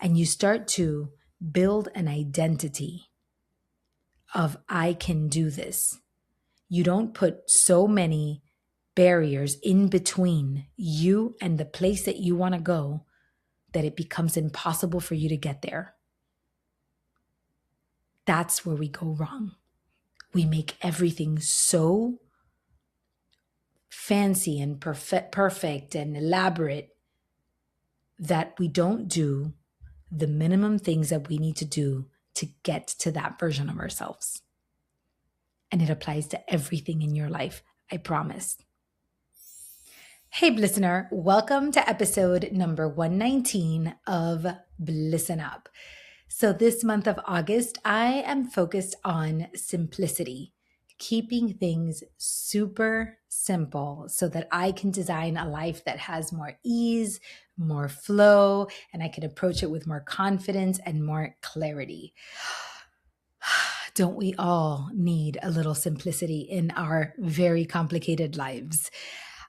and you start to build an identity of I can do this. You don't put so many barriers in between you and the place that you want to go that it becomes impossible for you to get there. That's where we go wrong. We make everything so fancy and perfect and elaborate that we don't do the minimum things that we need to do to get to that version of ourselves. And it applies to everything in your life, I promise. Hey, listener, welcome to episode number 119 of Listen Up. So this month of August, I am focused on simplicity, keeping things super simple so that I can design a life that has more ease, more flow, and I can approach it with more confidence and more clarity. Don't we all need a little simplicity in our very complicated lives?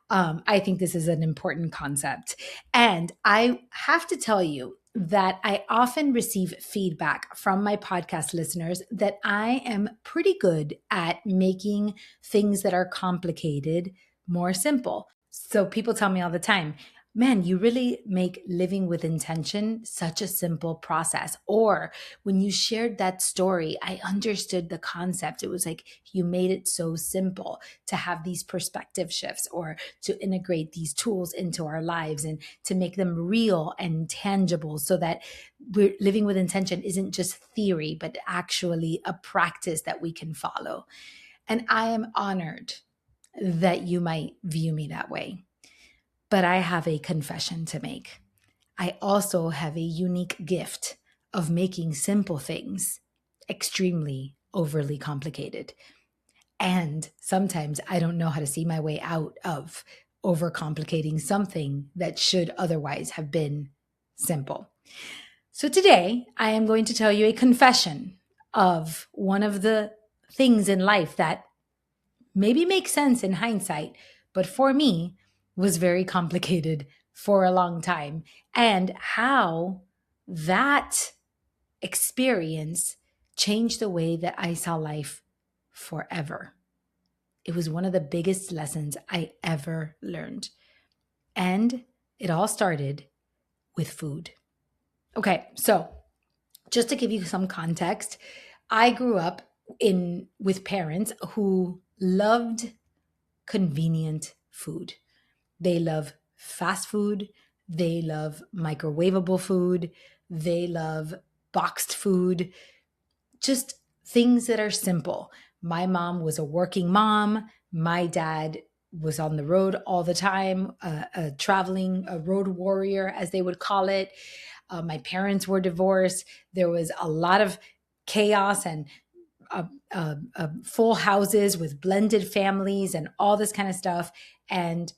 I think this is an important concept. And I have to tell you that I often receive feedback from my podcast listeners that I am pretty good at making things that are complicated more simple. So people tell me all the time, man, you really make living with intention such a simple process. Or when you shared that story, I understood the concept. It was like you made it so simple to have these perspective shifts or to integrate these tools into our lives and to make them real and tangible so that we're living with intention isn't just theory, but actually a practice that we can follow. And I am honored that you might view me that way. But I have a confession to make. I also have a unique gift of making simple things extremely overly complicated. And sometimes I don't know how to see my way out of overcomplicating something that should otherwise have been simple. So today I am going to tell you a confession of one of the things in life that maybe makes sense in hindsight, but for me, was very complicated for a long time, and how that experience changed the way that I saw life forever. It was one of the biggest lessons I ever learned. And it all started with food. Okay, so just to give you some context, I grew up with parents who loved convenient food. They love fast food. They love microwavable food. They love boxed food, just things that are simple. My mom was a working mom. My dad was on the road all the time, traveling, a road warrior, as they would call it. My parents were divorced. There was a lot of chaos and full houses with blended families and all this kind of stuff. And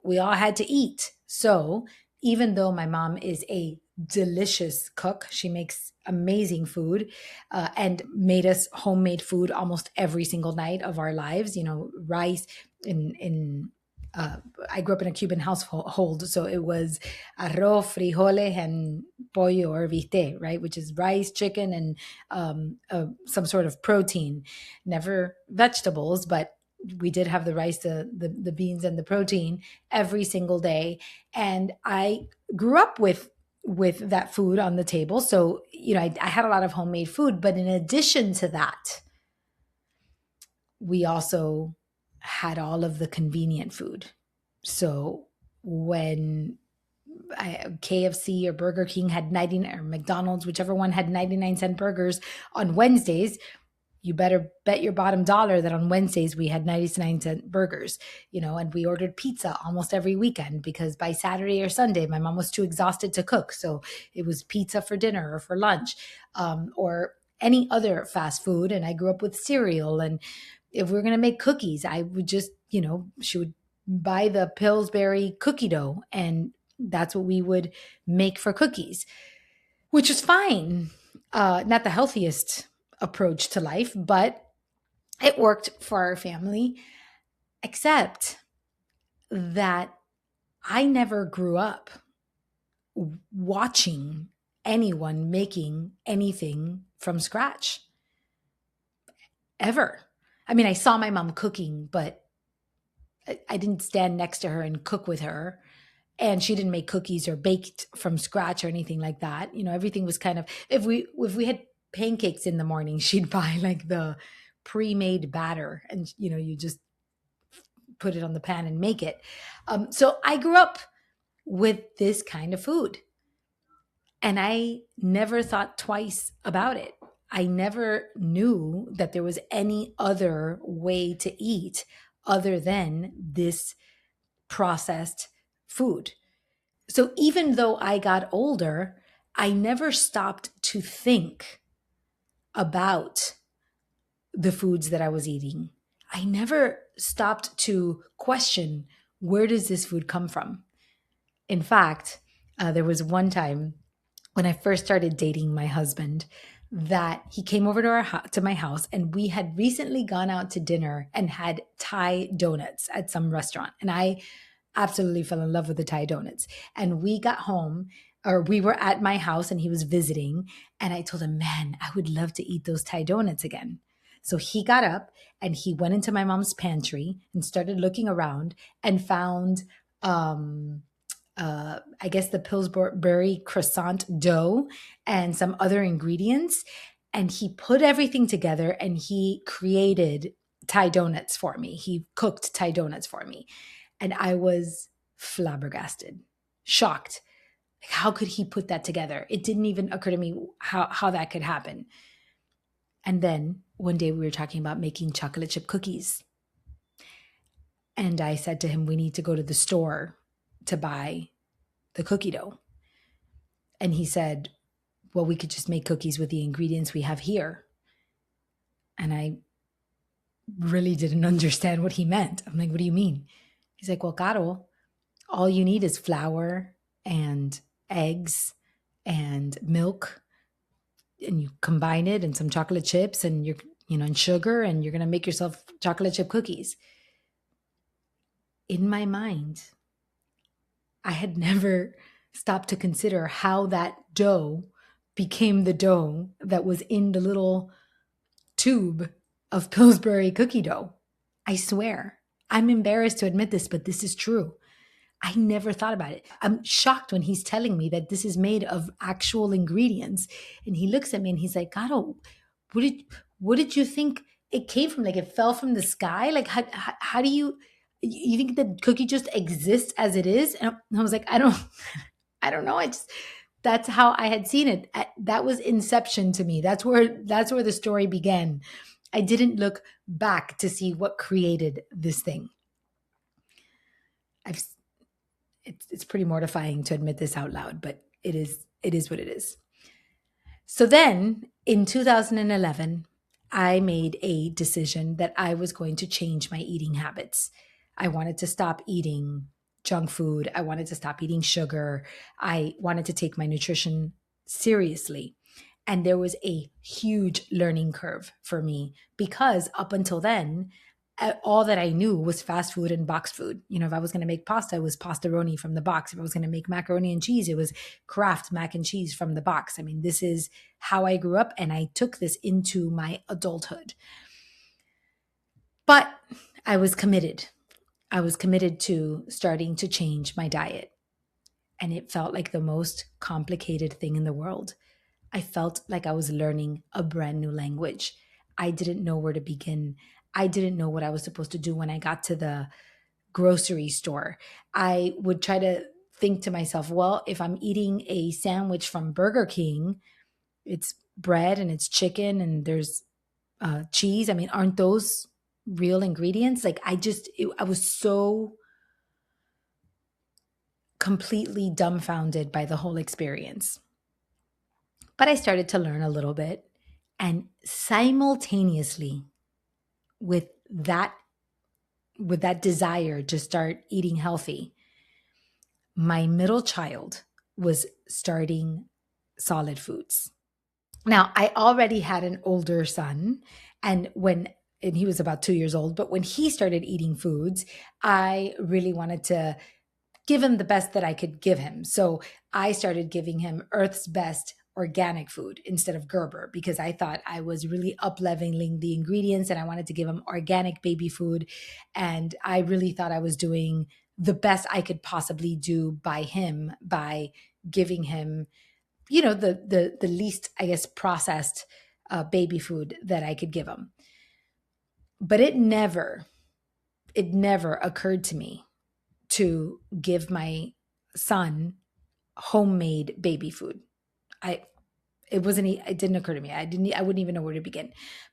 we all had to eat. So even though my mom is a delicious cook, she makes amazing food and made us homemade food almost every single night of our lives. You know, rice I grew up in a Cuban household, so it was arroz, frijoles, and pollo or viste, right? Which is rice, chicken, and some sort of protein. Never vegetables, but we did have the rice, the beans, and the protein every single day. And I grew up with that food on the table. So, you know, I had a lot of homemade food, but in addition to that, we also had all of the convenient food. So when KFC or Burger King had 99, or McDonald's, whichever one had 99-cent burgers on Wednesdays, you better bet your bottom dollar that on Wednesdays we had 99-cent burgers, you know, and we ordered pizza almost every weekend because by Saturday or Sunday, my mom was too exhausted to cook. So it was pizza for dinner or for lunch, or any other fast food. And I grew up with cereal. And if we were going to make cookies, I would just, you know, she would buy the Pillsbury cookie dough, and that's what we would make for cookies, which was fine. Not the healthiest approach to life, but it worked for our family, except that I never grew up watching anyone making anything from scratch ever. I mean, I saw my mom cooking, but I didn't stand next to her and cook with her. And she didn't make cookies or baked from scratch or anything like that. Everything was kind of, if we had pancakes in the morning, she'd buy like the pre-made batter, and you just put it on the pan and make it. So I grew up with this kind of food, and I never thought twice about it. I never knew that there was any other way to eat other than this processed food. So even though I got older, I never stopped to think about the foods that I was eating. I never stopped to question, where does this food come from? In fact, there was one time when I first started dating my husband that he came over to my house, and we had recently gone out to dinner and had Thai donuts at some restaurant. And I absolutely fell in love with the Thai donuts. And we got home, or we were at my house and he was visiting. And I told him, man, I would love to eat those Thai donuts again. So he got up and he went into my mom's pantry and started looking around and found, I guess, the Pillsbury croissant dough and some other ingredients. And he put everything together and he created Thai donuts for me. He cooked Thai donuts for me. And I was flabbergasted, shocked. Like, how could he put that together? It didn't even occur to me how that could happen. And then one day we were talking about making chocolate chip cookies. And I said to him, we need to go to the store to buy the cookie dough. And he said, well, we could just make cookies with the ingredients we have here. And I really didn't understand what he meant. I'm like, what do you mean? He's like, well, Caro, all you need is flour and eggs and milk, and you combine it and some chocolate chips and and sugar, and you're going to make yourself chocolate chip cookies. In my mind, I had never stopped to consider how that dough became the dough that was in the little tube of Pillsbury cookie dough. I swear, I'm embarrassed to admit this, but this is true. I never thought about it. I'm shocked when he's telling me that this is made of actual ingredients. And he looks at me and he's like, Gato, what did you think it came from? Like, it fell from the sky? Like, how do you think the cookie just exists as it is? And I was like, I don't know. That's how I had seen it. That was inception to me. That's where the story began. I didn't look back to see what created this thing. It's pretty mortifying to admit this out loud, but it is what it is. So then in 2011, I made a decision that I was going to change my eating habits. I wanted to stop eating junk food. I wanted to stop eating sugar. I wanted to take my nutrition seriously. And there was a huge learning curve for me, because up until then, all that I knew was fast food and box food. If I was going to make pasta, it was pastaroni from the box. If I was going to make macaroni and cheese, it was Kraft mac and cheese from the box. I mean, this is how I grew up, and I took this into my adulthood. But I was committed. I was committed to starting to change my diet. And it felt like the most complicated thing in the world. I felt like I was learning a brand new language. I didn't know where to begin. I didn't know what I was supposed to do when I got to the grocery store. I would try to think to myself, well, if I'm eating a sandwich from Burger King, it's bread and it's chicken and there's cheese. I mean, aren't those real ingredients? Like, I was so completely dumbfounded by the whole experience. But I started to learn a little bit, and simultaneously with that desire to start eating healthy, my middle child was starting solid foods. Now, I already had an older son, and he was about 2 years old, but when he started eating foods, I really wanted to give him the best that I could give him. So I started giving him Earth's Best organic food instead of Gerber because I thought I was really up leveling the ingredients and I wanted to give him organic baby food. And I really thought I was doing the best I could possibly do by him by giving him, the least, I guess, processed baby food that I could give him. But it never occurred to me to give my son homemade baby food. I it didn't occur to me. I wouldn't even know where to begin.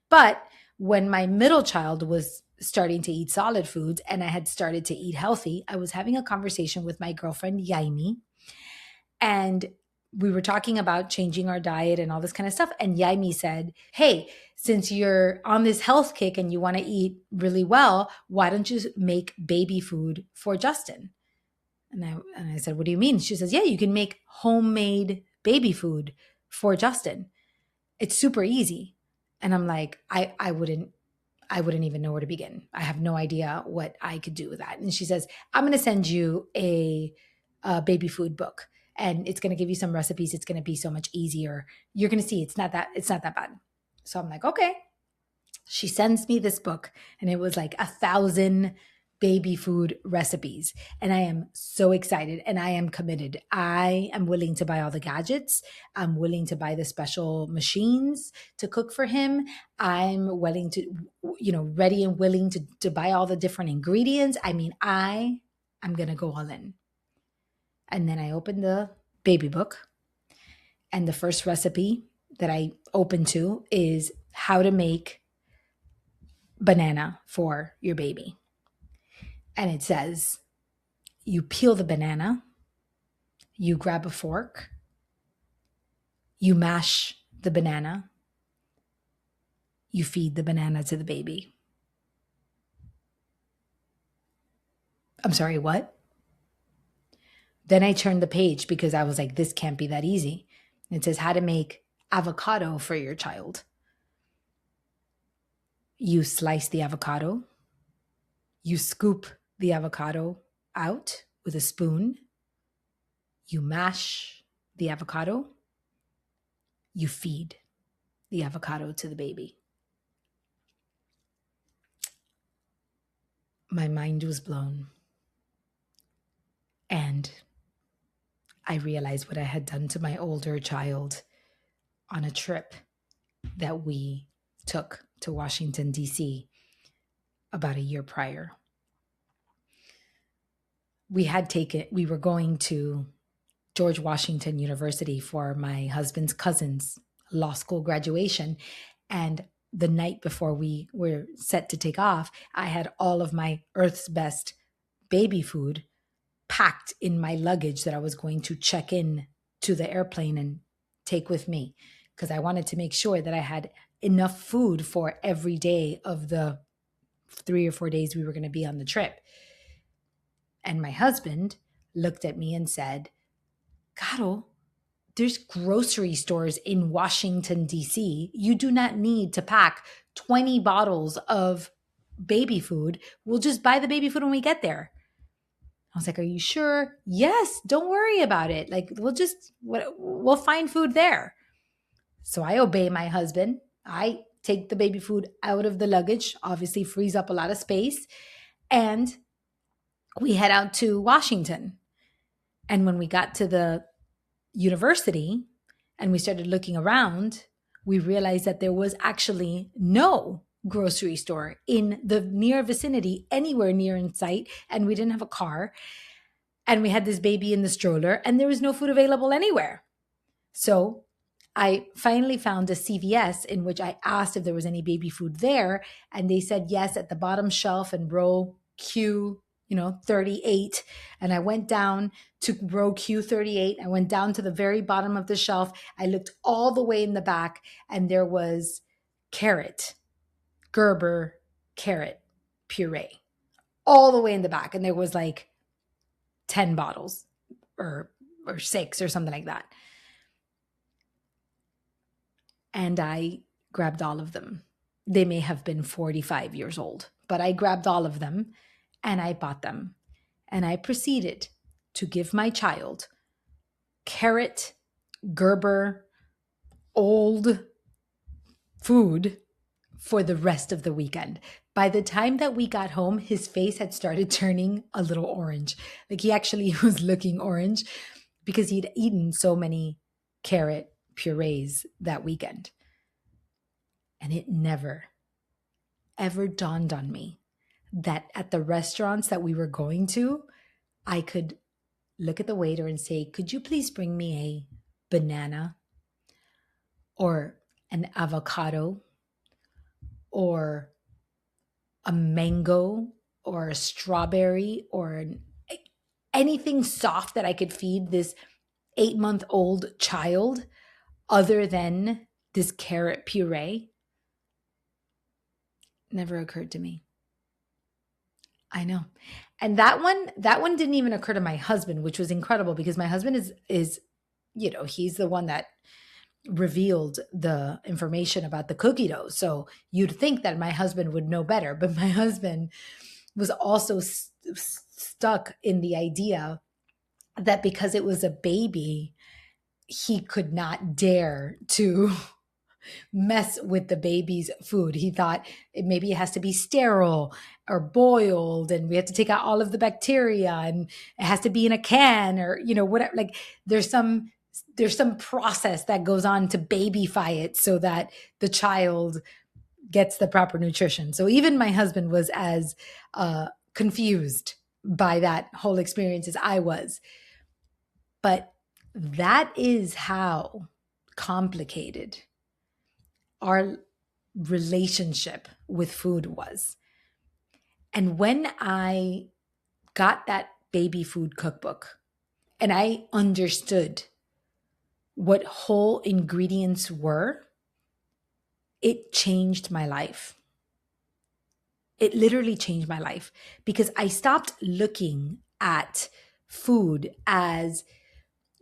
But when my middle child was starting to eat solid foods and I had started to eat healthy, I was having a conversation with my girlfriend Yaimi, and we were talking about changing our diet and all this kind of stuff. And Yaimi said, "Hey, since you're on this health kick and you want to eat really well, why don't you make baby food for Justin?" And I said, "What do you mean?" She says, "Yeah, you can make homemade baby food for Justin. It's super easy." And I'm like, I wouldn't even know where to begin. I have no idea what I could do with that. And she says, "I'm going to send you a baby food book, and it's going to give you some recipes. It's going to be so much easier. You're going to see it's not that bad." So I'm like, okay. She sends me this book, and it was like 1,000 baby food recipes. And I am so excited and I am committed. I am willing to buy all the gadgets. I'm willing to buy the special machines to cook for him. I'm willing to, ready and willing to buy all the different ingredients. I mean, I'm going to go all in. And then I opened the baby book, and the first recipe that I opened to is how to make banana for your baby. And it says, you peel the banana, you grab a fork, you mash the banana, you feed the banana to the baby. I'm sorry, what? Then I turned the page because I was like, this can't be that easy. It says how to make avocado for your child. You slice the avocado, you scoop the avocado out with a spoon, you mash the avocado, you feed the avocado to the baby. My mind was blown. And I realized what I had done to my older child on a trip that we took to Washington, D.C. about a year prior. We were going to George Washington University for my husband's cousin's law school graduation. And the night before we were set to take off, I had all of my Earth's Best baby food packed in my luggage that I was going to check in to the airplane and take with me, because I wanted to make sure that I had enough food for every day of the 3 or 4 days we were going to be on the trip. And my husband looked at me and said, "Caro, there's grocery stores in Washington, D.C. You do not need to pack 20 bottles of baby food. We'll just buy the baby food when we get there." I was like, "Are you sure?" "Yes, don't worry about it. Like, we'll find food there." So I obey my husband. I take the baby food out of the luggage, obviously frees up a lot of space. And we head out to Washington. And when we got to the university and we started looking around, we realized that there was actually no grocery store in the near vicinity, anywhere near in sight. And we didn't have a car. And we had this baby in the stroller, and there was no food available anywhere. So I finally found a CVS in which I asked if there was any baby food there. And they said yes, at the bottom shelf in row Q, 38. And I went down to row Q38. I went down to the very bottom of the shelf. I looked all the way in the back, and there was Gerber carrot puree all the way in the back. And there was like 10 bottles or 6 or something like that. And I grabbed all of them. They may have been 45 years old, but I grabbed all of them and I bought them. And I proceeded to give my child carrot, Gerber, old food for the rest of the weekend. By the time that we got home, his face had started turning a little orange. Like he actually was looking orange because he'd eaten so many carrot purees that weekend. And it never, ever dawned on me that at the restaurants that we were going to, I could look at the waiter and say, "Could you please bring me a banana or an avocado or a mango or a strawberry or anything soft that I could feed this 8-month-old child other than this carrot puree?" Never occurred to me. I know. And that one didn't even occur to my husband, which was incredible because my husband is he's the one that revealed the information about the cookie dough. So you'd think that my husband would know better, but my husband was also stuck in the idea that because it was a baby, he could not dare to mess with the baby's food. He thought maybe it has to be sterile or boiled, and we have to take out all of the bacteria, and it has to be in a can or whatever. Like there's some process that goes on to babyfy it so that the child gets the proper nutrition. So even my husband was as confused by that whole experience as I was. But that is how complicated our relationship with food was. And when I got that baby food cookbook and I understood what whole ingredients were, it changed my life. It literally changed my life because I stopped looking at food as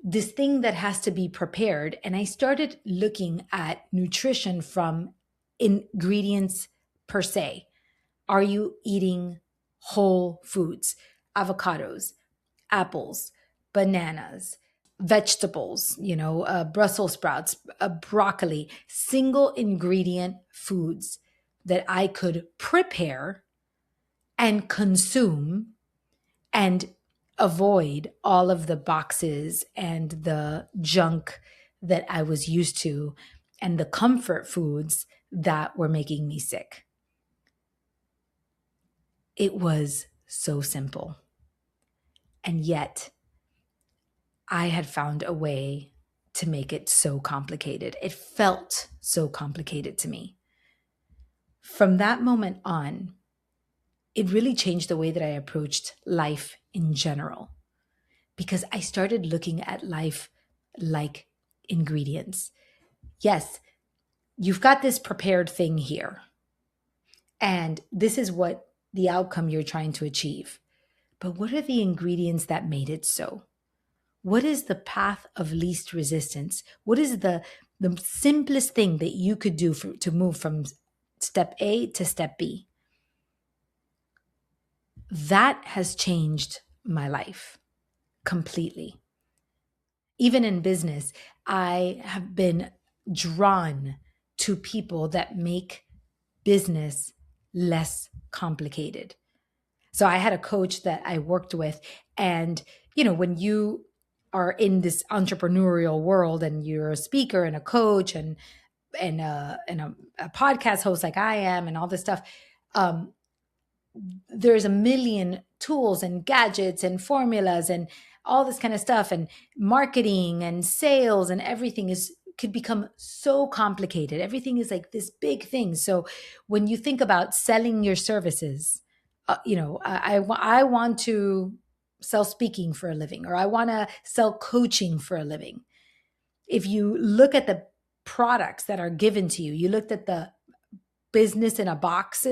this thing that has to be prepared. And I started looking at nutrition from ingredients per se. Are you eating whole foods, avocados, apples, bananas, vegetables, Brussels sprouts, broccoli, single ingredient foods that I could prepare and consume and avoid all of the boxes and the junk that I was used to and the comfort foods that were making me sick. It was so simple. And yet, I had found a way to make it so complicated. It felt so complicated to me. From that moment on, it really changed the way that I approached life in general because I started looking at life like ingredients. Yes, you've got this prepared thing here, and this is what the outcome you're trying to achieve. But what are the ingredients that made it so? What is the path of least resistance? What is the simplest thing that you could do to move from step A to step B? That has changed my life completely. Even in business, I have been drawn to people that make business less complicated. So I had a coach that I worked with, and when you are in this entrepreneurial world and you're a speaker and a coach and a podcast host like I am and all this stuff, there's a million tools and gadgets and formulas and all this kind of stuff and marketing and sales and everything could become so complicated. Everything is like this big thing. So when you think about selling your services, I want to sell speaking for a living, or I want to sell coaching for a living. If you look at the products that are given to you, you looked at the business in a box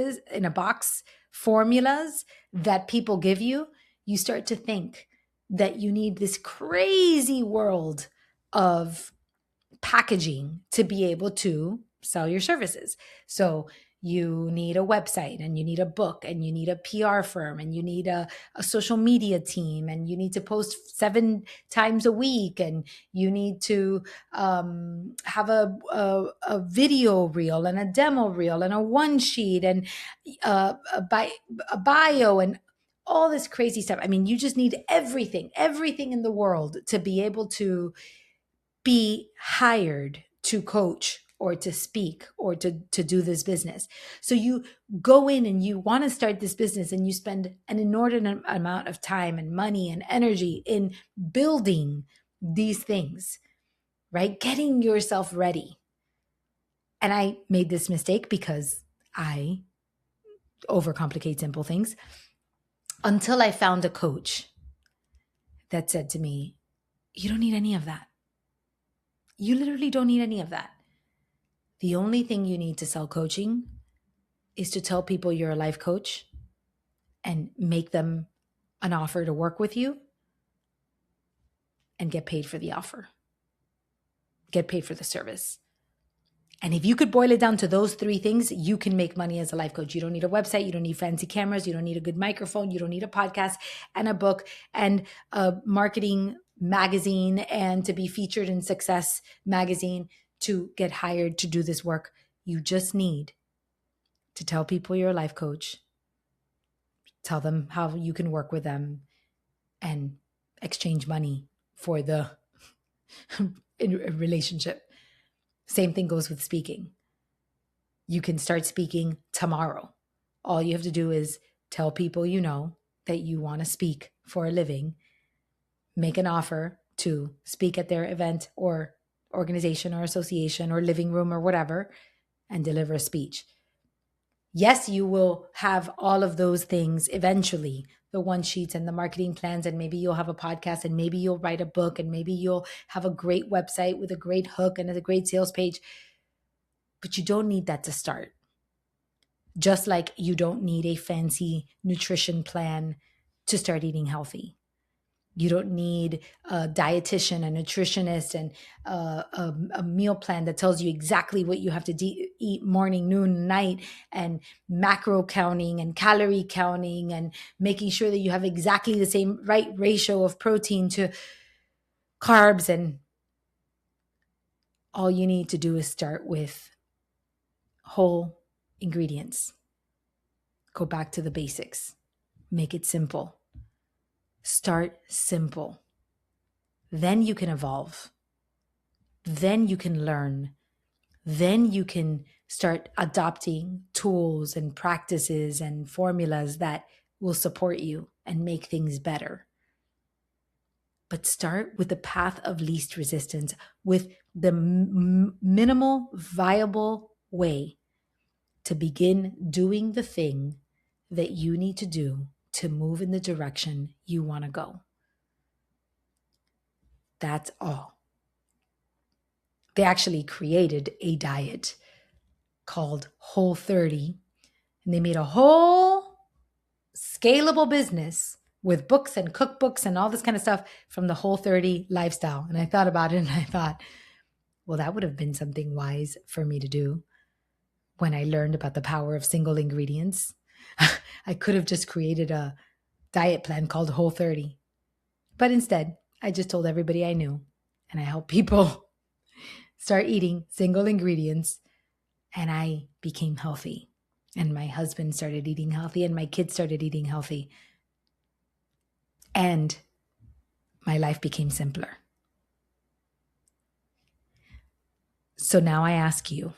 formulas that people give you, you start to think that you need this crazy world of packaging to be able to sell your services. So you need a website, and you need a book, and you need a PR firm, and you need a social media team, and you need to post 7 times a week, and you need to have a video reel and a demo reel and a one sheet and a bio and all this crazy stuff. I mean, you just need everything in the world to be able to be hired to coach or to speak or to do this business. So you go in and you want to start this business, and you spend an inordinate amount of time and money and energy in building these things, right? Getting yourself ready. And I made this mistake because I overcomplicate simple things until I found a coach that said to me, you don't need any of that. You literally don't need any of that. The only thing you need to sell coaching is to tell people you're a life coach and make them an offer to work with you and get paid for the offer, get paid for the service. And if you could boil it down to those 3 things, you can make money as a life coach. You don't need a website. You don't need fancy cameras. You don't need a good microphone. You don't need a podcast and a book and a marketing magazine and to be featured in Success magazine to get hired to do this work. You just need to tell people you're a life coach, tell them how you can work with them, and exchange money for the relationship. Same thing goes with speaking. You can start speaking tomorrow. All you have to do is tell people you know that you want to speak for a living, make an offer to speak at their event or organization or association or living room or whatever, and deliver a speech. Yes, you will have all of those things eventually, the one sheets and the marketing plans, and maybe you'll have a podcast, and maybe you'll write a book, and maybe you'll have a great website with a great hook and a great sales page. But you don't need that to start. Just like you don't need a fancy nutrition plan to start eating healthy. You don't need a dietitian, a nutritionist, and a meal plan that tells you exactly what you have to eat morning, noon, night, and macro counting and calorie counting and making sure that you have exactly the same right ratio of protein to carbs. And all you need to do is start with whole ingredients. Go back to the basics. Make it simple. Start simple. Then you can evolve. Then you can learn. Then you can start adopting tools and practices and formulas that will support you and make things better. But start with the path of least resistance, with the minimal viable way to begin doing the thing that you need to do to move in the direction you want to go. That's all. They actually created a diet called Whole30, and they made a whole scalable business with books and cookbooks and all this kind of stuff from the Whole30 lifestyle. And I thought about it and I thought, well, that would have been something wise for me to do when I learned about the power of single ingredients. I could have just created a diet plan called Whole30. But instead, I just told everybody I knew, and I helped people start eating single ingredients, and I became healthy. And my husband started eating healthy, and my kids started eating healthy. And my life became simpler. So now I ask you,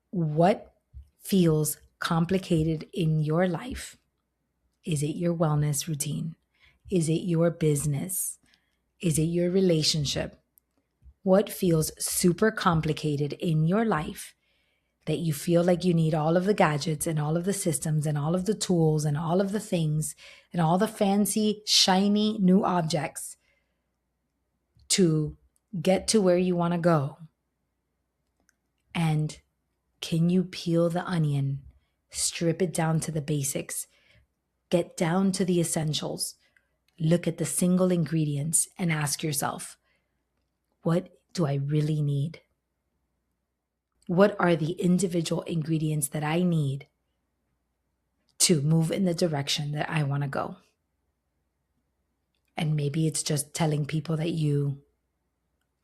what feels complicated in your life? Is it your wellness routine? Is it your business? Is it your relationship? What feels super complicated in your life that you feel like you need all of the gadgets and all of the systems and all of the tools and all of the things and all the fancy, shiny new objects to get to where you want to go? And can you peel the onion, strip it down to the basics, get down to the essentials, look at the single ingredients and ask yourself, what do I really need? What are the individual ingredients that I need to move in the direction that I want to go? And maybe it's just telling people that you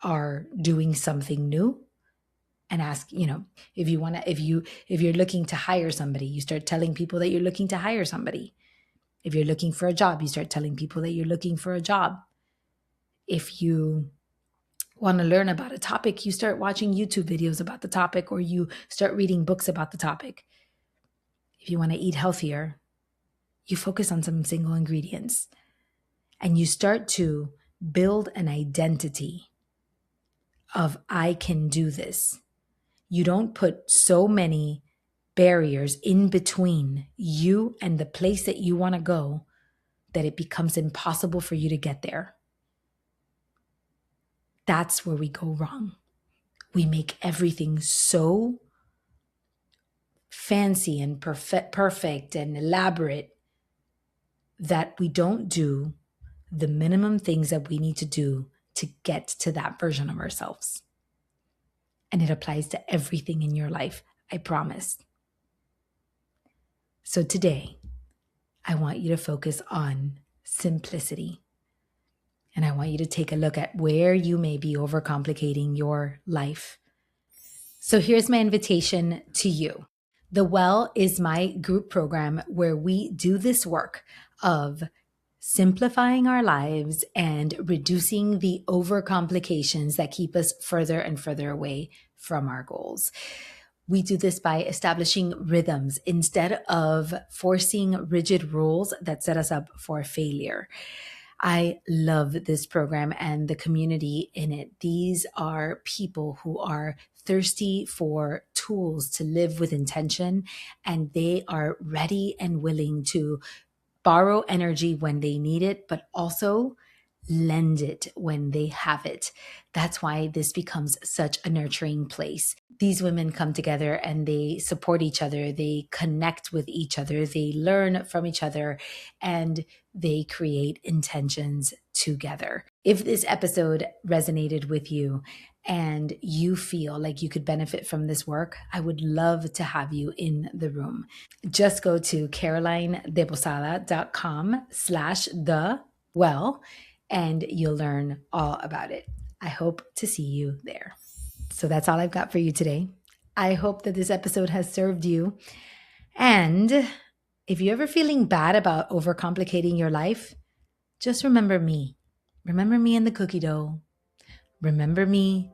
are doing something new, and ask, if you want to, if you're looking to hire somebody, you start telling people that you're looking to hire somebody. If you're looking for a job, you start telling people that you're looking for a job. If you want to learn about a topic, you start watching YouTube videos about the topic, or you start reading books about the topic. If you want to eat healthier, you focus on some single ingredients, and you start to build an identity of, I can do this. You don't put so many barriers in between you and the place that you want to go that it becomes impossible for you to get there. That's where we go wrong. We make everything so fancy and perfect and elaborate that we don't do the minimum things that we need to do to get to that version of ourselves. And it applies to everything in your life, I promise. So today, I want you to focus on simplicity. And I want you to take a look at where you may be overcomplicating your life. So here's my invitation to you. The Well is my group program where we do this work of simplifying our lives and reducing the overcomplications that keep us further and further away from our goals. We do this by establishing rhythms instead of forcing rigid rules that set us up for failure. I love this program and the community in it. These are people who are thirsty for tools to live with intention, and they are ready and willing to borrow energy when they need it, but also lend it when they have it. That's why this becomes such a nurturing place. These women come together and they support each other, they connect with each other, they learn from each other, and they create intentions together. If this episode resonated with you and you feel like you could benefit from this work, I would love to have you in the room. Just go to carolinedebosada.com/thewell and you'll learn all about it. I hope to see you there. So that's all I've got for you today. I hope that this episode has served you. And if you're ever feeling bad about overcomplicating your life, just remember me. Remember me and the cookie dough. Remember me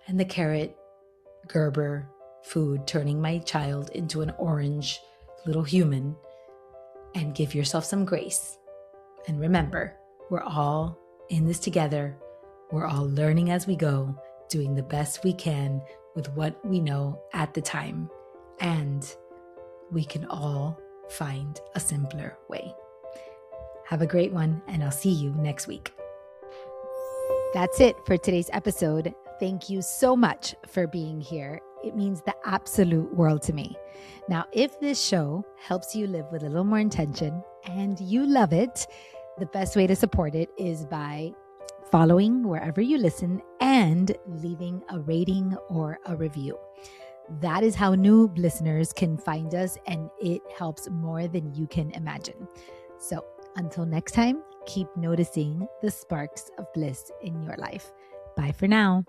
and the carrot Gerber food turning my child into an orange little human. And give yourself some grace. And remember, we're all in this together. We're all learning as we go, doing the best we can with what we know at the time. And we can all find a simpler way. Have a great one, and I'll see you next week. That's it for today's episode. Thank you so much for being here. It means the absolute world to me. Now, if this show helps you live with a little more intention and you love it, the best way to support it is by following wherever you listen and leaving a rating or a review. That is how new listeners can find us, and it helps more than you can imagine. So until next time, keep noticing the sparks of bliss in your life. Bye for now.